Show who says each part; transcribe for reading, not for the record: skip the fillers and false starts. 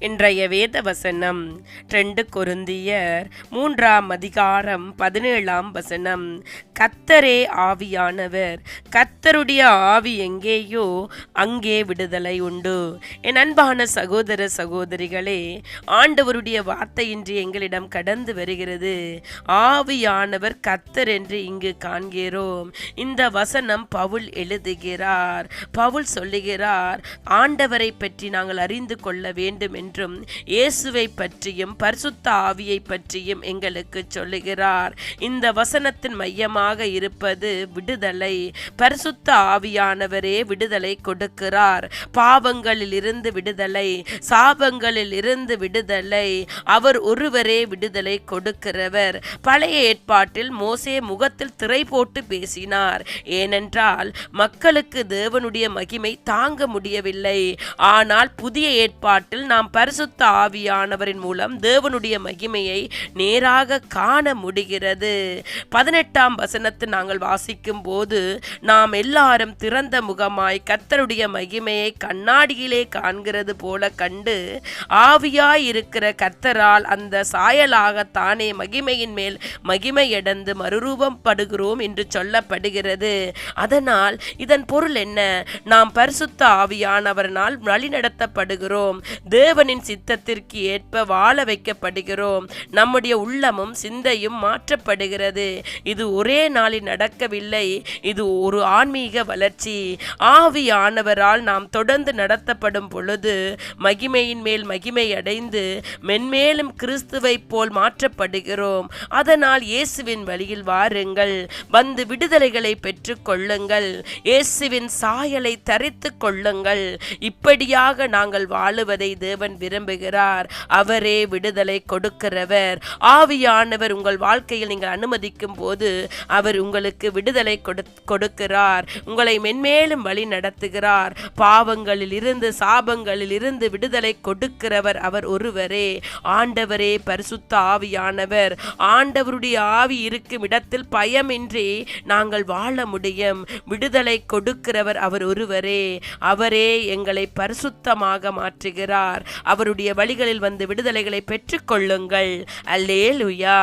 Speaker 1: இன்றைய வேத வசனம் 2 கொரிந்தியர் 3:17 கர்த்தரே ஆவியானவர், கர்த்தருடைய ஆவி எங்கேயோ அங்கே விடுதலை உண்டு. என் அன்பான சகோதர சகோதரிகளே, ஆண்டவருடைய வார்த்தை இன்று எங்களிடம் கடந்து வருகிறது. ஆவியானவர் கர்த்தர் என்று இங்கு காண்கிறோம். இந்த வசனம் பவுல் எழுதுகிறார். பவுல் சொல்லுகிறார், ஆண்டவரை பற்றி நாங்கள் அறிந்து கொள்ள வேண்டும் என்றும் இயேசுவை பற்றியும் பரிசுத்த ஆவியை பற்றியும் எங்களுக்கு சொல்லுகிறார். இந்த வசனத்தின் மையமாக இருப்பது விடுதலை. பரிசுத்த ஆவியானவரே விடுதலை கொடுக்கிறார். பாவங்களில் இருந்து விடுதலை, சாபங்களில் இருந்து விடுதலை. அவர் ஒருவரே விடுதலை கொடுக்கிறவர். பழைய ஏற்பாட்டில் மோசே முகத்தில் திரை போட்டு பேசினார். ஏனென்றால் மக்களுக்கு தேவனுடைய மகிமை தாங்க முடியவில்லை. ஆனால் புதிய ஏற்பாட்டில் நாம் பரிசுத்த ஆவியானவரின் மூலம் தேவனுடைய மகிமையை நேராக காண முடிகிறது. 18ஆம் வசனத்தை நாங்கள் வாசிக்கும் போது, நாம் எல்லாரும் திறந்த முகமாய் கர்த்தருடைய மகிமையை கண்ணாடியிலே காண்கிறது போல கண்டு ஆவியாய் இருக்கிற கர்த்தரால் அந்த சாயலாகத்தானே மகிமையின் மேல் மகிமையடைந்து மறுரூபம் படுகிறோம் என்று சொல்லப்படுகிறது. அதனால் இதன் பொருள் என்ன? நாம் பரிசுத்த ஆவியானவரினால் வழிநடத்தப்படுகிறோம். தேவனின் சித்தத்திற்கு ஏற்ப வாழ வைக்கப்படுகிறோம். நம்முடைய உள்ளமும் சிந்தையும் மாற்றப்படுகிறது. இது ஒரே நாளில் நடக்கவில்லை. இது ஒரு ஆன்மீக வளர்ச்சி. ஆவியானவரால் நாம் தொடர்ந்து நடத்தப்படும் பொழுது மகிமையின் மேல் மகிமை அடைந்து மென்மேலும் கிறிஸ்துவை போல் மாற்றப்படுகிறோம். அதனால் இயேசுவின் வழியில் வாருங்கள், வந்து விடுதலைகளை பெற்றுக் கொள்ளுங்கள், இயேசுவின் சாயலை தரித்து கொள்ளுங்கள். இப்படியாக நாங்கள் வாழுவதை தேவன் விரும்புகிறார். அவரே விடுதலை கொடுக்கிறவர். ஆவியானவர் உங்கள் வாழ்க்கையில் நீங்கள் அனுமதிக்கும் போது அவர் உங்களுக்கு விடுதலை கொடுக்கிறார். உங்களை மென்மேலும் வழி நடத்துகிறார். பாவங்களில் இருந்து சாபங்களில் இருந்து விடுதலை கொடுக்கிறவர் அவர் ஒருவரே. ஆண்டவரே பரிசுத்த ஆவியானவர். ஆண்டவருடைய ஆவி இருக்கும் இடத்தில் பயமின்றி நாங்கள் வாழ முடியும். விடுதலை கொடுக்கிறவர் அவர் ஒருவரே. அவரே எங்களை பரிசுத்தமாக மாற்றுகிறார். அவருடைய வழிகளில் வந்து விடுதலைகளை பெற்றுக் கொள்ளுங்கள். அல்லேலூயா.